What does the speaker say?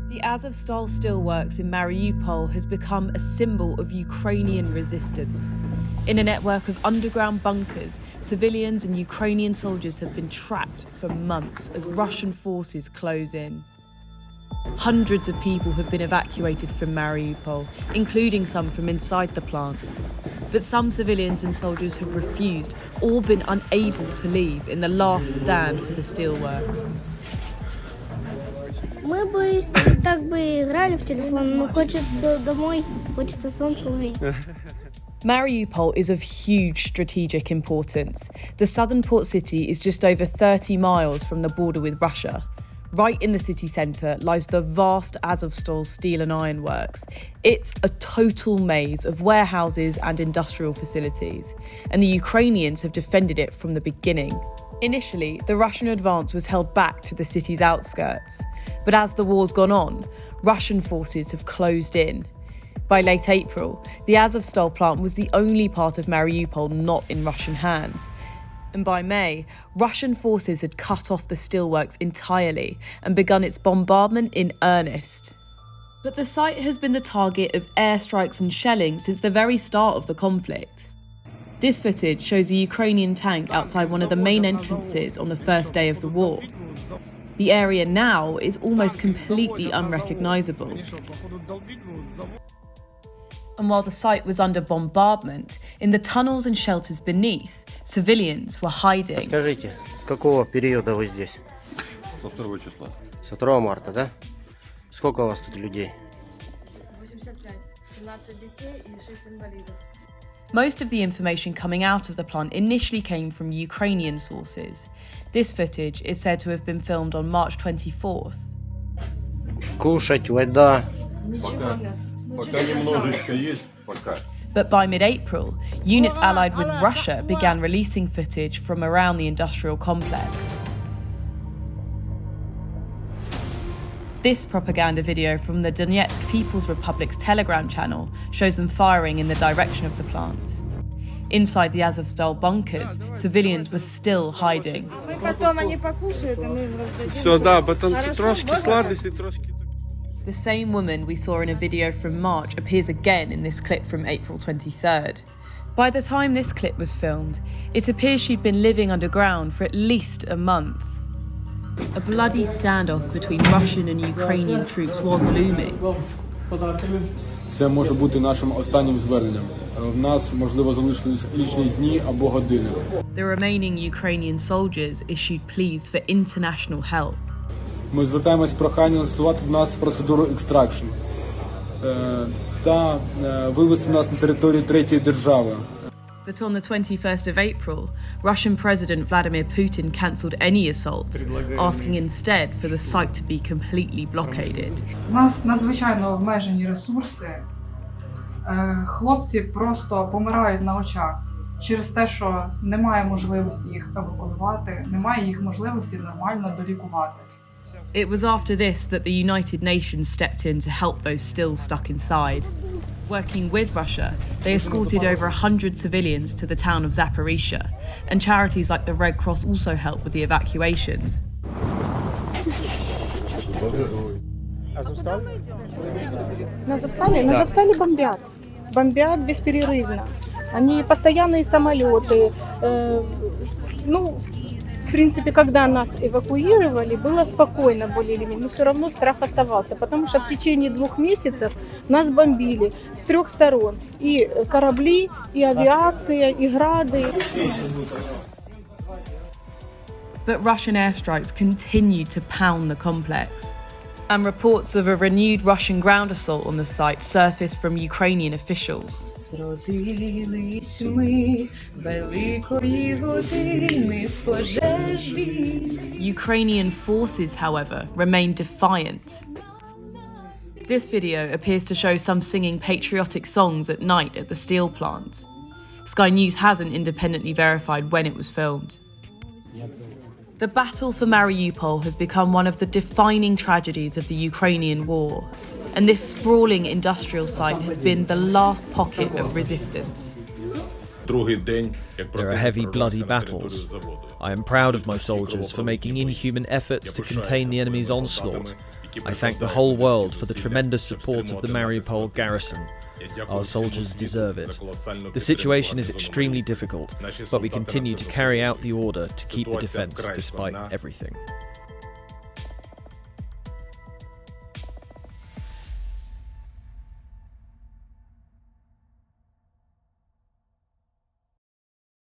The Azovstal steelworks in Mariupol has become a symbol of Ukrainian resistance. In a network of underground bunkers, civilians and Ukrainian soldiers have been trapped for months as Russian forces close in. Hundreds of people have been evacuated from Mariupol, including some from inside the plant. But some civilians and soldiers have refused or been unable to leave in the last stand for the steelworks. Мы бы так бы играли в телефон, но хочется домой, хочется солнце увидеть. Mariupol is of huge strategic importance. The southern port city is just over 30 miles from the border with Russia. Right in the city centre lies the vast Azovstal steel and iron works. It's a total maze of warehouses and industrial facilities, and the Ukrainians have defended it from the beginning. Initially, the Russian advance was held back to the city's outskirts, but as the war's gone on, Russian forces have closed in. By late April, the Azovstal plant was the only part of Mariupol not in Russian hands. And by May, Russian forces had cut off the steelworks entirely and begun its bombardment in earnest. But the site has been the target of airstrikes and shelling since the very start of the conflict. This footage shows a Ukrainian tank outside one of the main entrances on the first day of the war. The area now is almost completely unrecognisable. And while the site was under bombardment, in the tunnels and shelters beneath, civilians were hiding. Скажите, с какого периода вы здесь? Со 2 числа. С 2 марта, да? Сколько у вас тут людей? 85, 17 детей и 6 инвалидов. Most of the information coming out of the plant initially came from Ukrainian sources. This footage is said to have been filmed on March 24th. Кушать, вода. Пока немножечко есть, пока. But by mid-April, units allied with Russia began releasing footage from around the industrial complex. This propaganda video from the Donetsk People's Republic's Telegram channel shows them firing in the direction of the plant. Inside the Azovstal bunkers, civilians were still hiding. The same woman we saw in a video from March appears again in this clip from April 23rd. By the time this clip was filmed, it appears she'd been living underground for at least a month. A bloody standoff between Russian and Ukrainian troops was looming. Це може бути нашим останнім зверненням. В нас, можливо, залишились лічні дні або години. The remaining Ukrainian soldiers issued pleas for international help. Ми звертаємось з проханням застосувати до нас процедуру екстракшн та вивести нас на територію третьої держави. But on the 21st of April, Russian President Vladimir Putin cancelled any assaults, asking instead for the site to be completely blockaded. У нас надзвичайно обмежені ресурси. Хлопці просто помирають на очах через те, що немає можливості їх евакуювати, немає їх можливості нормально долікувати. It was after this that the United Nations stepped in to help those still stuck inside. Working with Russia, they escorted over 100 civilians to the town of Zaporizhia, and charities like the Red Cross also helped with the evacuations. На Азовстале бомбят. Бомбят бесперерывно. Они постоянные самолеты. В принципе, когда нас эвакуировали, было спокойно более или менее, но все равно страх оставался, потому что в течение 2 месяцев нас бомбили с 3 сторон. И корабли, и авиация, и грады. But Russian airstrikes continued to pound the complex. And reports of a renewed Russian ground assault on the site surfaced from Ukrainian officials. Ukrainian forces, however, remain defiant. This video appears to show some singing patriotic songs at night at the steel plant. Sky News hasn't independently verified when it was filmed. The battle for Mariupol has become one of the defining tragedies of the Ukrainian war, and this sprawling industrial site has been the last pocket of resistance. There are heavy, bloody battles. I am proud of my soldiers for making inhuman efforts to contain the enemy's onslaught. I thank the whole world for the tremendous support of the Mariupol garrison. Our soldiers deserve it. The situation is extremely difficult, but we continue to carry out the order to keep the defense despite everything.